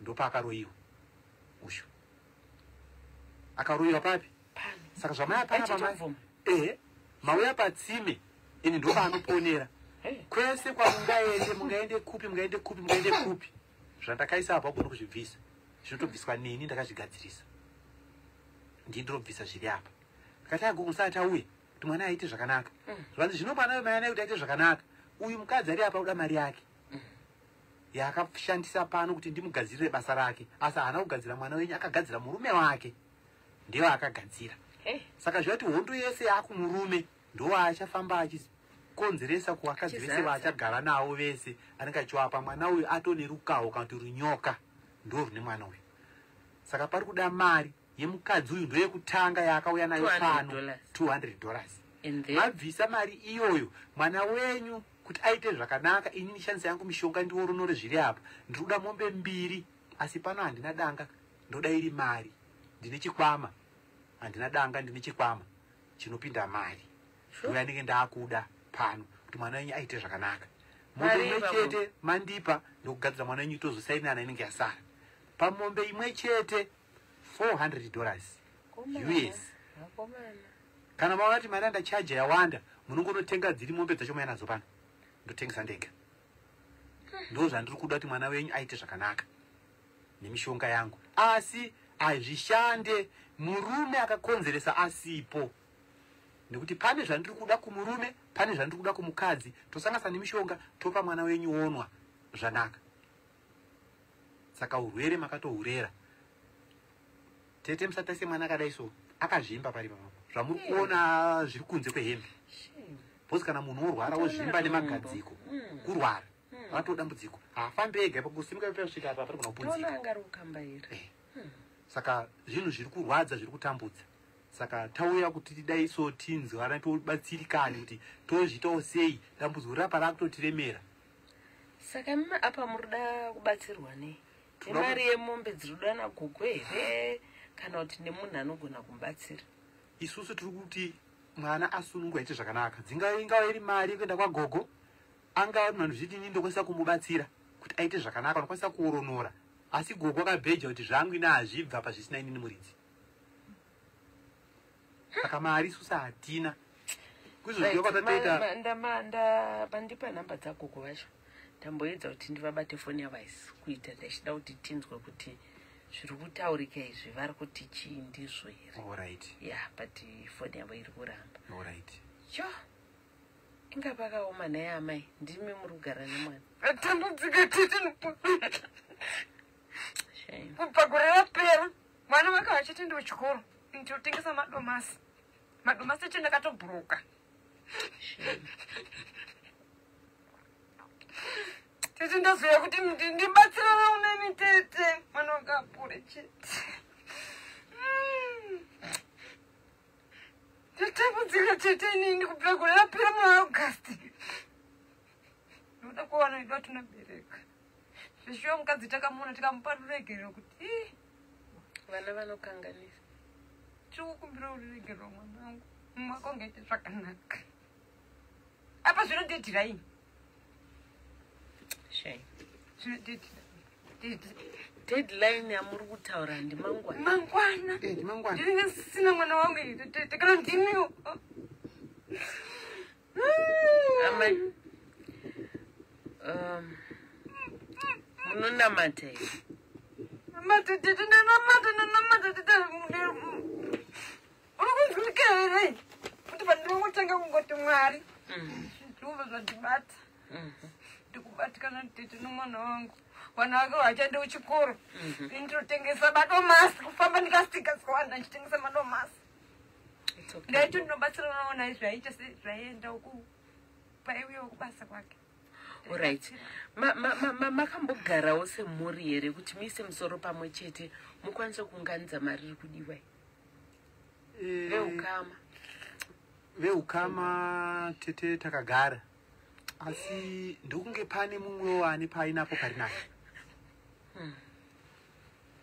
Speaker 5: ndopakaroyiwa usho akaroyiwa papi saka zvamaya pana pamai mauya patsime ini ndopaanoponera kwese kwamungaende mungaende kupi zvandakaisa apa kugona kuzvibvisa zvinotobviswa neni ndakazvigadzirisa ndindirobvisa zviri apa ndikati agogo musati auye kuti mwana aite zvakanaka zvanzi zvino mwana wemai naye kuti aite zvakanaka uyu mukadzi ari apa uda mari yake yaakashandisa pano kuti ndimugadzirire basa rake asi haana kugadzira mwana wenyu akagadzira murume wake ndiwo akagadzira. Saka zvati hondo yese yakumurume ndo achafamba achikonzeresa kuvakadzi vese vachagara navo vese anenge achiwapa mwana uyu atone rukawo kana kuti runyoka ndo rune mwana uyu. Saka pari kuda mari yemukadzi uyu ndoyekutanga yaakauya nayo pano $200. Mabvisa mari iyoyo mwana wenyu kuti aite zvakanaka ini nishandisa yangu mishonga ndioronore zviri apa ndinoda mombe 2 asi pano handina danga ndoda iri mari ndine chikwama handina danga ndine chikwama chinopinda mari uya ndinge ndaakuda pano kuti mwana wenyu aite zvakanaka. Mombe imwe chete mandipa ndokugadzira mwana wenyu tozosainana inenge yasara pamombe imwe chete $400 US. Kana maona kuti mari andachaja yawanda munongonotenga dziri mombe dzacho mai nadzo pano ndotengesa ndega ndo zvandiri kuda kuti mwana wenyu aite zvakanaka nemishonga yangu asi hazvishande murume akakonzeresa asipo nekuti pane zvandiri kuda kumurume pane zvandiri kuda kumukadzi tosangasa nemishonga topa mwana wenyu onwa zvanaka. Saka urwere makatohurera tete musataise mwana akadai so akazvimba pari pamwe zvamuri kuona zviri kunze kwehembe bhozi kana munhu orwara wozvimba nemagadziko kurwara atoda dambudziko haafambi ega pakusimuka pepasvika apa pari kuna kupunzika. Saka zvinhu zviri kurwadza zviri kutambudza saka tauya kuti tidai so tinzwara tobatsirikani kuti tozviitawo sei dambudziko rapa rakutotiremera.
Speaker 2: Saka apa murida kubatsirwa nei nemari yemombe dzinoda nagogo here kana kuti nemunhu anogona kumubatsira?
Speaker 5: Isusu tiri kuti mwana asunungwa aite zvakanaka ingava iri mari yekuenda kwagogo angava mhanhu zviti ini ndokwanisa kumubatsira kuti aite zvakanaka ndokwanisa kuoronora asi gogo akabheja kuti zvangu ina hazvibva pazvisina inini muridzi. Saka mari isusu hatina
Speaker 2: mandipa nhamba dzagogo vacho ndamboedza kuti ndivabate foni yavaisi kuita ndachida kuti tinzwe kuti zviri kutaurika izvi vari kuti chii ndizvo here. But foni yavo iri kuramba. Cho inga pakaoma naye amai ndimi muri kugara nemwana atambudzika tete
Speaker 6: kubva gore rapera mwana wake vachitende kuchikoro ndotengesa madomasi echo ndakatobhuruka tete ndazoya kuti ndibatsirana uneni tete mwana wakapure chete ndatambudzika tete inini kubva gore rapera muAugust. Ndoda kuwana ido tunabereka. Zvishiwa mukadzi takamuna tikamupa ruregero kuti
Speaker 2: vana vanokanganisa.
Speaker 6: Tikukumbira ruregero mwanangu. Mwakonge ite zvakanaka. Apa zvinodedhira ini.
Speaker 2: Shame.
Speaker 6: Zvinodedhira.
Speaker 2: Deadline yamuri kutaura ndimangwana.
Speaker 6: Mangwana.
Speaker 5: Ndimangwana.
Speaker 6: Ndinenge sina mwana wangu tete kana ndimiwo.
Speaker 2: Amai. Munonamata here.
Speaker 6: Namata tete nanamata tete. Unokunzwika here. Kuti pandinongotanga kungoti Mwari. Zvituva zvandibata. Ndikubatikana tete nomwana wangu. Vana vake vachaenda kuchikoro. Ndinotengesa madomasi kufamba ndikastika skawanda ndichitengesa madomasi. Ndaiti ndinobatsirana nawo naye zvaiita zvaienda uku paiuya kubasa kwake.
Speaker 2: Alright. Makambogarawo semhuri here kuti muise musoro pamwe chete mukwanise kuunganidza mari iri kudiwa.
Speaker 5: Veukama tete takagara. Asi ndokunge pane mumwe ane painapo parinayo.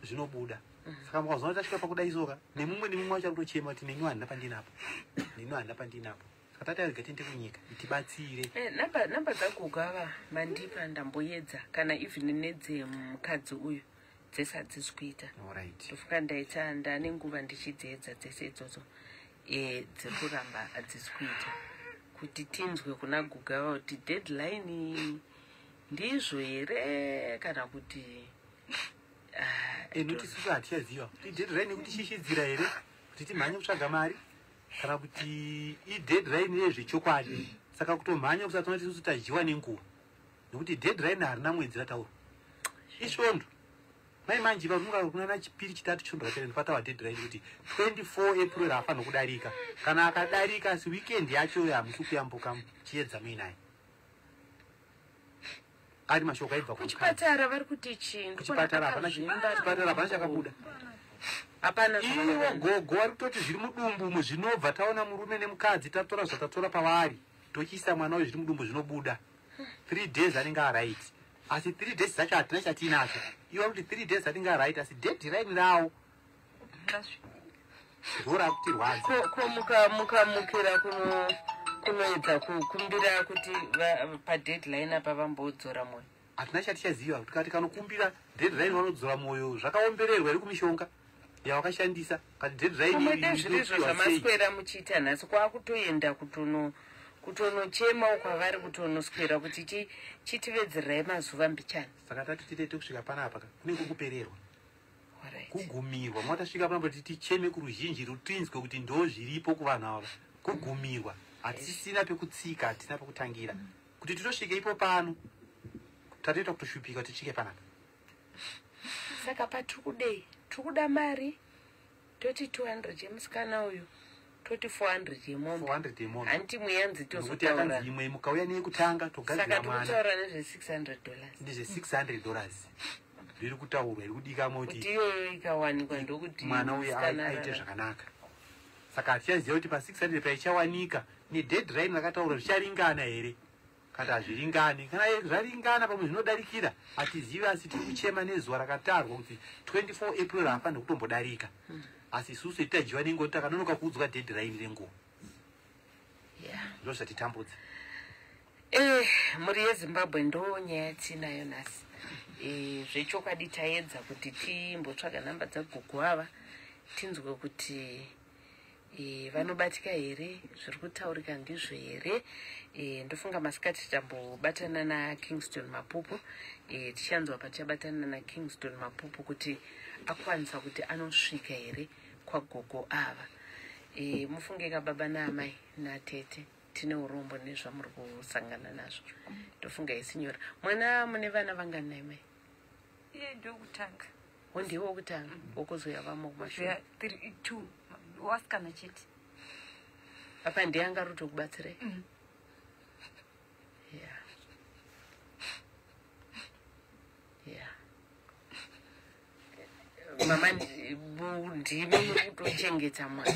Speaker 5: Zvinobuda. Saka mukazona tasvika pakudaizoka nemumwe wacho kutochema kuti neni handina pandinapo. Neni handina pandinapo. Saka tati tiende kunyika itibatsire.
Speaker 2: Namba dzakugava mandipa ndamboedza kana even nedzemukadzi uyu dzese hadzisi kuita.
Speaker 5: Alright.
Speaker 2: Ndofunga ndaita ndane nguva ndichidzedza dzese idzodzo dzekuramba hadzisi kuita. Kuti tinzwe kuna Gugava kuti deadline ndizvo here kana kuti
Speaker 5: noti susu hatichaziva kuti deadline kuti shishidzira here kuti timhanye kutsvaga mari kana kuti ideadline yezvechokwadi. Saka kutomhanya kusati kuti susu tadyiwa nenguva nekuti deadline harina mwedzi rataurwa. Isvondo mai manje varunga kunana chipiri chitatu chondo ratende patawa deadline kuti 24 April haafanira kudarika. Kana akadarika si weekend yacho yamusi kuyambuka chiedza muinaye. Ari mashoko aibva
Speaker 2: kuchipatara vari kuti chinhu.
Speaker 5: Kuchipatara hapana chakabuda.
Speaker 2: Hapana
Speaker 5: gogo vari kutoti zviri mudumbu zvinobva taona murume nemukadzi tatora zvatatora pavari tochiisa mwana uyu zviri mudumbu zvinobuda 3 days anenge aright. Asi 3 days zacho hatina chatinacho. Ivo kuti 3 days anenge aright asi deadline rawo ndora kuti rwadza.
Speaker 2: Mukamukira kunoedza kukumbira kuti padeadline apa vambodzora moyo.
Speaker 5: Hatina chatichaziva kuti kati kanokumbira deadline vanodzora moyo zvakaombererwa iri kumishonga yavakashandisa. Kati deadline
Speaker 2: izvo zvamaswera muchiita nhasi kwakutoenda kutonochemawo kwavari kutonoswera kuti chitivedzerai mazuva mbichana.
Speaker 5: Saka tati titete kusvika panapa kunenge kupererwa. Kugumirwa mwatasvika panapa kuti ticheme kuruzhinji rutinzwe kuti ndo zviripo kuvanhu ava. Kugumirwa hatisina pekutsika hatina pekutangira kuti titosvike ipo pano tatoita kutoshupika kuti tisvike panapa.
Speaker 2: Saka patiri kudei tirikuda mari toti 200 yemusikana uyu toti 400 yemombe. Hanti muyanzi tozotaura
Speaker 5: imwe mukauya neyekutanga togadzira mwana.
Speaker 2: Saka totaura nezve$600.
Speaker 5: Ndezve $600 zviri kutaurwa iri kudikamo kuti
Speaker 2: iyoyo ikawanikwa ndokuti
Speaker 5: mwana uyu aite zvakanaka. Saka hatichaziva kuti pa600 paichawanika nedeadline rakataurwa zvicharingana here kana hazviringani. Kana zvaringana pamwe zvinodarikira hatizivi asi tiri kuchema nezuva rakatarwa kuti 24 April haafanira kutombodarika. Asi isusu titadyiwa nenguva takanonoka kuudzwa deadline renguva. Ndo zvatitambudza.
Speaker 2: Mhuri yeZimbabwe ndo nyaya yatinayo nhasi. Zvechokwadi taedza kuti timbotsvaga nhamba dzagogo ava tinzwe kuti vanobatika here zviri kutaurika ndizvo here. Ndofunga masikati tambobatana naKingston Mapupu. Tichanzwa pachabatana naKingston Mapupu kuti akwanisa kuti anosvika here kwagogo ava. Mufunge kababa naamai natete tine urombo nezvamuri kusangana nazvo. Ndofunga isinyora. Mwana mune vana vangani mai?
Speaker 6: Iye ndokutanga.
Speaker 2: Ndiwe wokutanga wokuzoya vamo kumashure?
Speaker 6: 2 wasikana chete.
Speaker 2: Apa ndiye angaruto kubatsirai? Mama ndimi muri kutochengeta mwana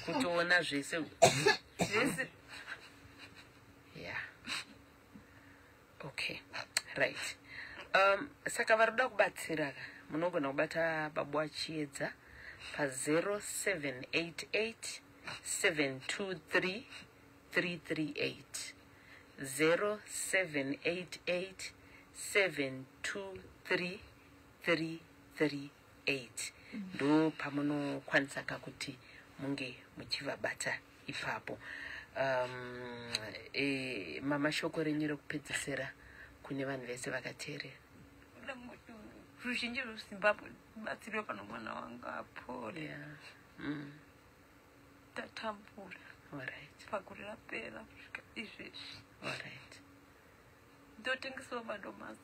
Speaker 2: kutoona zvese yeah. Okay, right. Saka varuda kubatsira munogona kubata babu achiedza pa 0788 723 338 0788 723 338 ndo pamunokwanisa kuti munge muchivabata ipapo. Mama shoko renyu rekupedzisira kune vanhu vese vakateerera.
Speaker 6: Ruzhinji rweZimbabwe batsiriwe pano mwana wanga apore. Tatambura.
Speaker 2: Alright.
Speaker 6: Pagore rapera kusvika izvezvi.
Speaker 2: Alright.
Speaker 6: Ndotengesawo madomasi.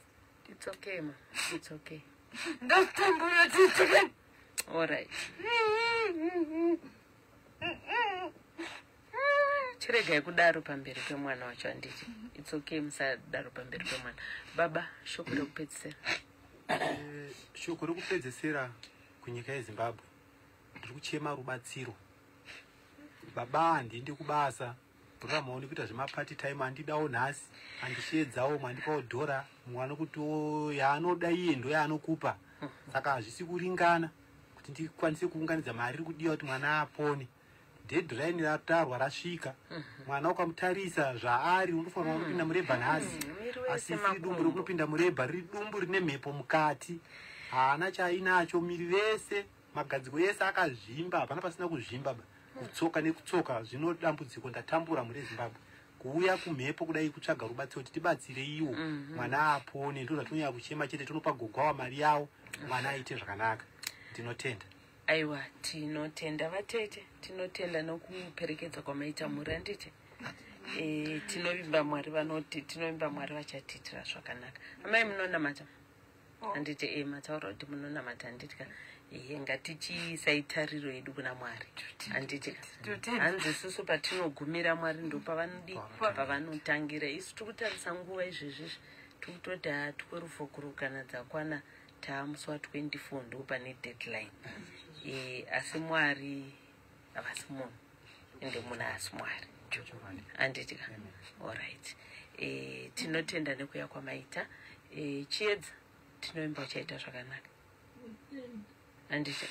Speaker 2: It's okay, ma. It's okay.
Speaker 6: Ndatambura titi.
Speaker 2: Alright. Chiregai kudaro pamberi pemwana wacho handiti. It's okay, musadaro pamberi pemwana. Baba, shoko rekupedzisira.
Speaker 5: Shoko rekupedzisira kunyika yeZimbabwe ndiri kuchema rubatsiro. Baba handiendi kubasa, bhura maoni kuita zvemapati time, handidawo nhasi, handishiedzawo mwandipawo dhora, mwana kuti yaanoda iye ndo yaanokupa. Saka hazvisi kuringana kuti ndikwanise kuunganidza mari iri kudiwa kuti mwana apone. Deadline ratarwa rasvika, mwana ukamutarisa zvaari unofanira kupinda murebha nhasi, asi iri dumbu rokupinda murebha riri dumbu rine mhepo mukati, haana chainacho, miri vese magadziko yese akazvimba, hapana pasina kuzvimba. Kutsoka nekutsoka zvinodambudziko. Ndatambura muri Zimbabwe kuuya kumhepo kudai kutsvaga rubatsiro kuti tibatsire iwo mwana apone. Ndo zvatonyanya kuchema chete, tonopa gogwawa mari yawo mwana aite zvakanaka. Tinotenda.
Speaker 2: Aiwa, tinotenda vatete, tinotenda nokuperekedza kwamaita muri handiti. Tinovimba Mwari vanoti, tinovimba Mwari vachatitira zvakanaka. Amai munonamata? Handiti mataura kuti munonamata handitika. Ngatichiisaitariro yedu kuna Mwari. Handiti hanzi isusu patinogumira Mwari ndo pavanotangira. Isu tikutarisa nguva izvezvi tikutoti tikwerufokuru kana dzakwana tamusi wa24 ndo pane deadline. Asi Mwari havasi munhu ende munhu asi Mwari. Handiti ka? Alright. Tinotenda nekuya kwamaita. Chiedza tinoimba uchaita zvakanaka. Handiti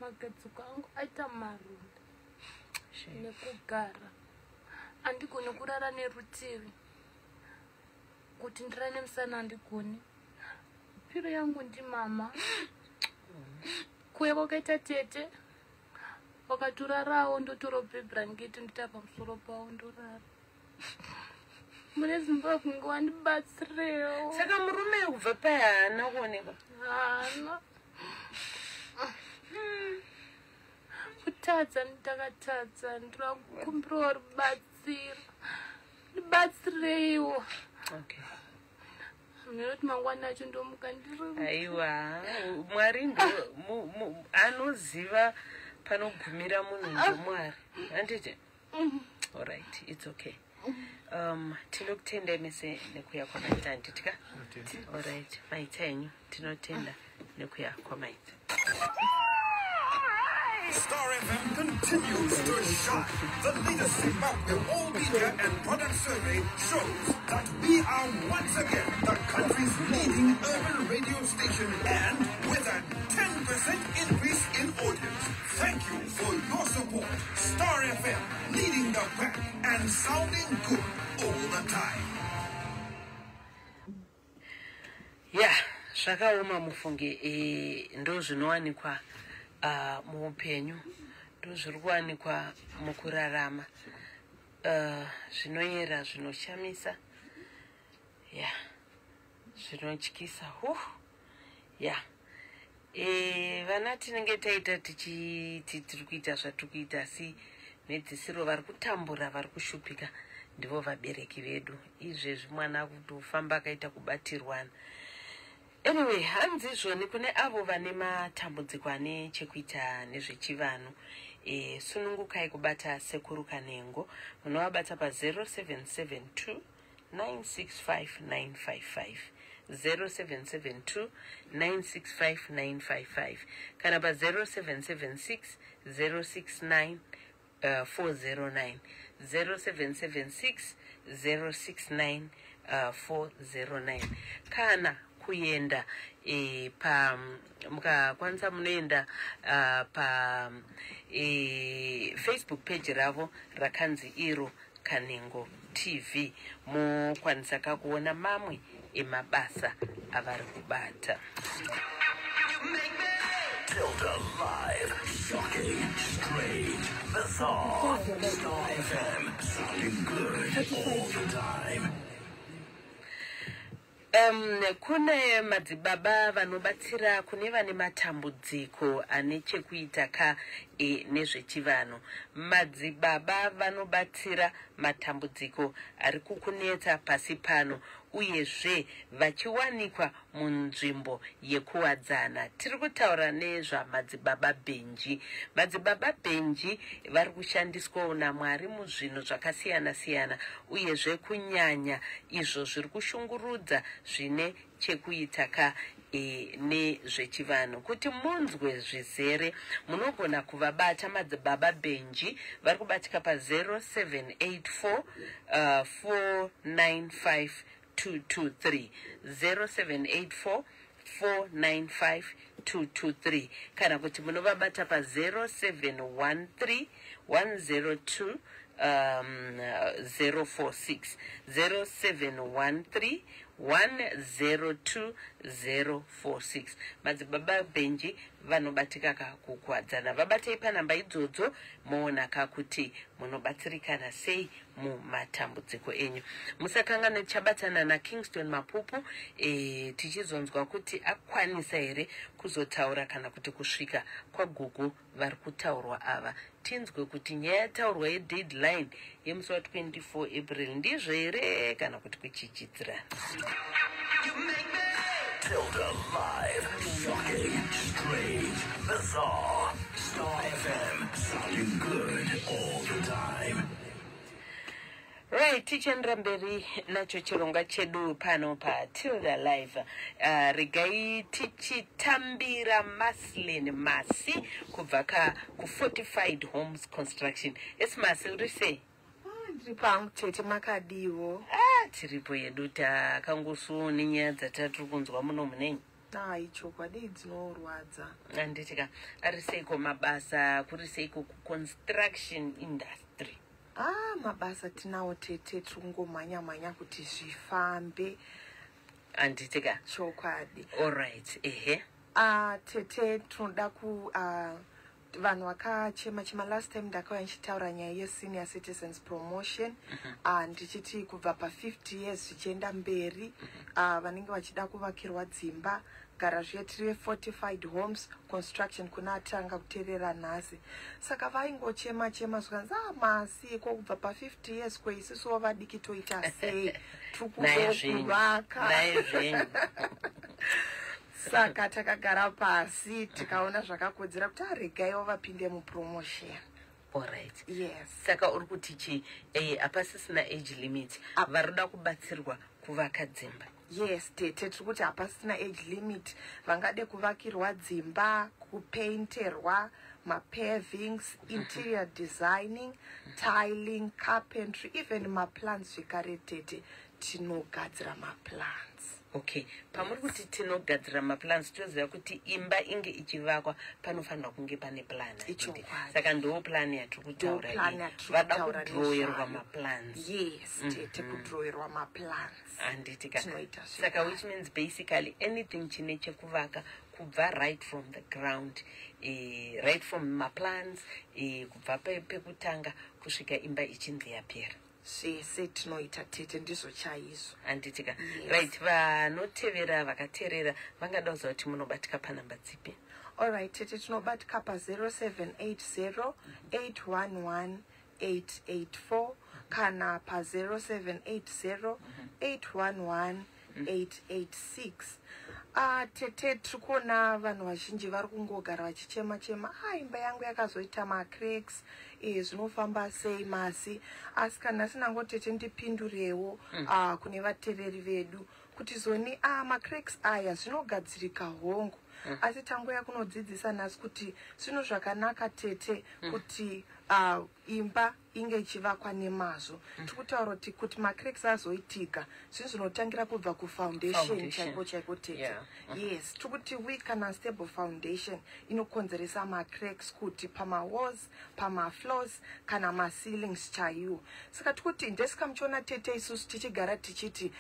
Speaker 4: magadziko angu aita marunda nekugara, handigoni kurara nerutivi, kuti ndirane musana handigoni. Piro yangu ndi mama, kuye wakaita tete, wakatorarawo ndotoro bhebhurangeti ndota pamusoro pawo ndorara. Mune Zimbabwe wandibatsirewo.
Speaker 2: Saka murume kubva pahana kuonekwa?
Speaker 4: Hana. Kutadza ndakatadza, ndira kukumbirawo rubatsiro. Ndibatsireiwo.
Speaker 2: Okay.
Speaker 4: Munoti mangwana acho ndomuka ndiri.
Speaker 2: Aiwa, Mwari ndo anoziva panogumira munhu ndo Mwari. Handiti? Alright, it's okay. Tinokutenda mese nekuya kwamaita handitika? Alright, maita enyu tinotenda nekuya kwamaita.
Speaker 1: Star FM continues to shine. The latest Zimbabwe All Media and Product Survey shows that we are once again the country's leading urban radio station, and with a 10% increase in audience. Thank you for your support. Star FM, leading the pack and sounding good all the time.
Speaker 2: Yeah, zvakaoma mufunge, ndo zvinowanikwa muupenyu, ndo zviri kuwanikwa mukurarama, zvinoyera, zvinoshamisa, yeah, zvinotyisa. Yeah. Vana tinenge taita tichiti tiri kuita zvatiri kuita, asi mhedzisiro vari kutambura, vari kushupika ndivo vabereki vedu. Izvezvi mwana kutofamba akaita kubatirwana. Anyway, hanzizvoni kune avo vane matambudziko ane chekuita nezvechivanhu. Sunungukai kubata Sekuru Kanengo. Munovabata pa 0772 965 955. 0772 965 955 kana pa0776 069 409 0776 069 409 kana kuenda pa mukakwanisa munoenda pa Facebook page ravo rakanzi iro Kanengo TV mukwanisa kakuona mamwe emabasa avari kubata.
Speaker 1: Tilda live, shocking, strange, bizarre. Star FM, sounding good all the time.
Speaker 2: Kune madzibaba vanobatsira kune vane matambudziko ane chekuita nezvechivanhu. Madzibaba vanobatsira matambudziko ari kukunetsa pasi pano uyezve vachiwanikwa munzvimbo yekuwadzana. Tiri kutaura nezvamadzibaba Benji. Madzibaba Benji vari kushandiswawo naMwari muzvinhu zvakasiyana siyana uyezve kunyanya izvo zviri kushungurudza zvine chekuita nezvechivanhu. Kuti munzwe zvizere munogona kuvabata madzibaba Benji. Vari kubatika pa 0784 495 223 0784 495 223 kana kuti munovabata pa 0713 102 046 0713 102 046. Madzibaba Benji vanobatika kukwadzana. Vabatei panhamba idzodzo moona kuti munobatsirikana sei mumatambudziko enyu. Musakangana chabatana na Kingston Mapupu tichizonzwa kuti akwanisa here kuzotaura kana kuti kusvika kwagugu vari kutaurwa ava. Tinzwe kuti nyaya yataurwa yedeadline yemusi wa24 April ndizvo here kana kuti kuchichidzirana.
Speaker 1: Tilda live, shocking, strange, bizarre. Star FM, sounding good all the time.
Speaker 2: Right, tichendera mberi nacho chirongwa chedu pano pa Tilda Live. Regai tichitambira Maslin Masi kubva ku Fortified Homes Construction. Esi Masi uri sei?
Speaker 6: Ndiri pangu chete makadiwo.
Speaker 2: Tiripo yedu takangosuni nyaya dzatatu kunzwa muno munenyi.
Speaker 6: Chokwadi dzinorwadza.
Speaker 2: Anditika ari seiko mabasa kuri seiko construction industry.
Speaker 6: Mabasa tinawo tete tungomhanya kuti zvifambe.
Speaker 2: Anditika
Speaker 6: Chokwadi.
Speaker 2: all right
Speaker 6: Tete tinoda vanhu vakachema last time ndakauya ndichitaura nyaya ye-senior citizens promotion. Ndichiti kubva pa50 years zvichienda mberi vanenge vachida kuvakirwa dzimba. Garage yetu Fortified Homes Construction kuna atanga kuteerera nhasi. Saka vaingochema zvikanzi Masi kubva pa50 years kweisusu vadiki toita sei tukuzokuvaka. Saka takagara pasi tikaona zvakakodzera kuti aregaiwo vapinde mupromotion.
Speaker 2: all right.
Speaker 6: Yes.
Speaker 2: Saka uri kuti hapasisina age limit varida kubatsirwa kuvaka dzimba.
Speaker 6: Yes, tete tiri kuti hapasina age limit. Vangade kuvakirwa dzimba, kupainterwa, mapavings, interior designing, tiling, carpentry, even maplans zvekare tete tinogadzira maplans.
Speaker 2: Okay, pamuri kuti tinogadzira maplans toziva kuti imba inge ichivakwa panofanirwa kunge pane plan. Saka ndo plan yatiri kutaura iyi. Vada kudrowerwa maplans.
Speaker 6: Yes, tete kudrowerwa maplans.
Speaker 2: Anditika. Saka which means basically anything chine chekuvaka kubva right from the ground, right from maplans, kubva pekutanga kusvika imba ichinzi yapera.
Speaker 6: Zvese tinoita tete ndizvo chaizvo.
Speaker 2: Anditika. Right, vanotevera vakateerera vangada kuziva kuti munobatika panhamba dzipi?
Speaker 6: Alright, tete tinobatika pa 0780 811 884 kana pa 0780 811 886. Tete tikuona vanhu vazhinji vari kungogara vachichema imba yangu yakazoita macracks, zvinofamba sei masi. Asi kana sinangotete ndipindurewo kune vateveri vedu kuti zoni macracks aya zvinogadzirika hongu. Asi tangoya kunodzidzisa nhasi kuti zvino zvakanaka tete kuti imba inge ichivakwa nemazvo. Tikutaura kuti macracks azoitika zvinhu zvinotangira kubva kufoundation chaiko tete. Yes, tikuti weak and unstable foundation inokonzeresa macracks kuti pamawalls, pamafloors kana maceilings chaiwo. Saka tikuti ndesikamuchiona tete isusu tichigara tichiti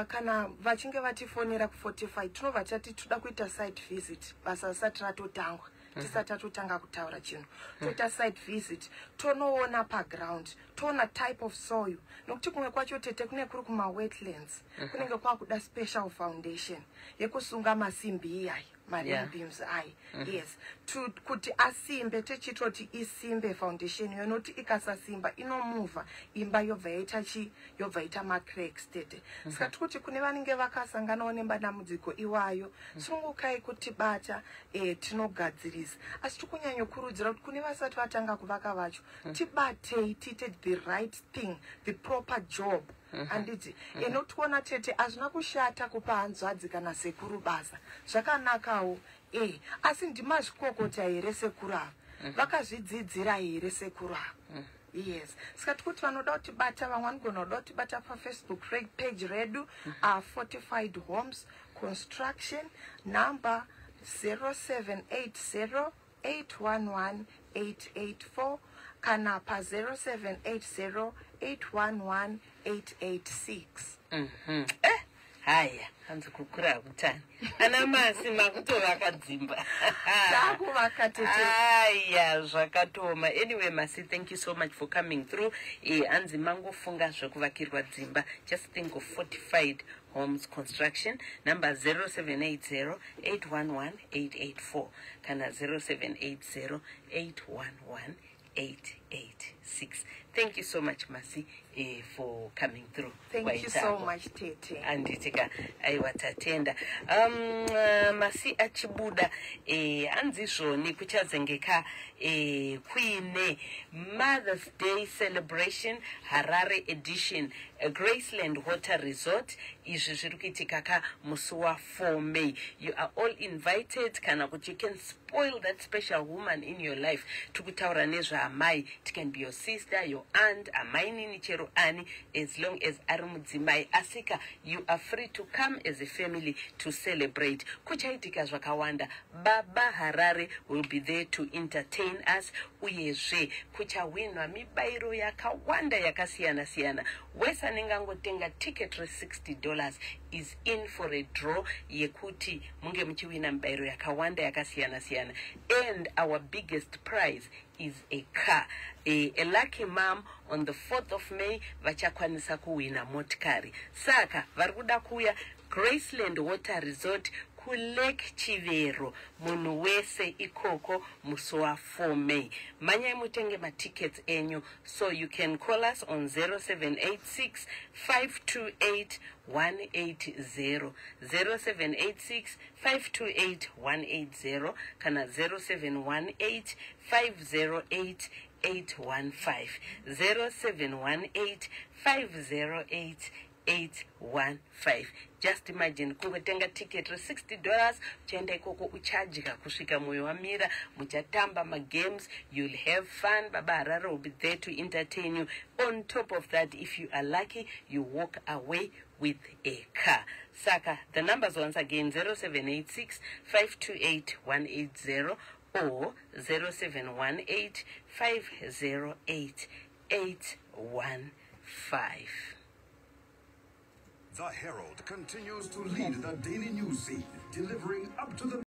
Speaker 6: kana vachinge vatifonera ku45 tinobva tati toda kuita site visit basa risati ratotangwa. Tisati tatotanga kutaura chinhu toita site visit tonoona paground toona type of soil nokuti kumwe kwacho tete kune kuri kuma-wetlands kunenge kwakuda special foundation yekusunga masimbi iyai marine beams ayi. Yes, kuti asimbe techitoti isimbe foundation iyo noti ikasasimba inomuvha imba yobva yaita macracks tete. Saka tikuti kune vanenge vakasanganawo nembadambudziko iwayo sungukai kuti bata tinogadzirisa. Asi tikunyanyokurudzira kuti kune vasati vatanga kuvaka vacho tibatei tiite the right thing, the proper job. Anditi enotiona tete hazvina kushata kupa hanzvadzi kana sekuru basa zvakanakawo. Asi ndimazvikokota here sekuru ava vakazvidzidzira here sekuru ava. Yes, saka tikuti vanoda kuti bata vamwe vanoda kuti bata paFacebook page redu Fortified Homes Construction number 0780 811 884 kana pa 0780 811 886.
Speaker 2: Haya, hanzi kukura kutani. Ana masi makutovaka dzimba.
Speaker 6: Takuvaka tete.
Speaker 2: Haya, zvakatoma. Anyway, Masi, thank you so much for coming through. Hanzi mangofunga zvekuvakirwa dzimba. Just think of Fortified Homes Construction number 0780 811 884 kana 0780 811 886. Thank you so much, Masi, for coming through.
Speaker 6: Thank you so much, Tete.
Speaker 2: Anditika aiwatatenda. Masi achibuda anzizvoni kuchazengeka kuine Mother's Day celebration Harare edition Graceland Water Resort. Izvi zviri kuitika ka musi wa4 May. You are all invited kana kuti you can spoil that special woman in your life. Tukutaura nezvaamai. It can be your sister, your aunt, amai nini chero ani, as long as ari mudzimai asika, you are free to come as a family to celebrate. Kuchaitika zvakawanda. Baba Harare will be there to entertain us. Uyezve kuchawinwa mibairo yakawanda yakasiyana siyana. Wesa nengangotenga ticket $60 is in for a draw yekuti munge muchiwina mibairo yakawanda yakasiyana siyana. And our biggest prize is a car. A lucky mom on the 4th of May vachakwanisa kuwina motikari. Saka varikuda kuya Graceland Water Resort Lake Chivero munhu wese ikoko musi wa4 May. Manyai mutenge matickets enyu, so you can call us on 0786 528 180 0786 528 180 kana 0718 508 815 0718 508 815. Just imagine kungotenga ticket $60 uchaenda ikoko uchajika kusvika moyo wamira muchatamba magames, you'll have fun. Baba Harare will be there to entertain you. On top of that, if you are lucky, you walk away with a car. Saka, the numbers once again 0786 528 180 or 0718 508 815.
Speaker 1: The Herald continues to lead the daily news scene, delivering up to the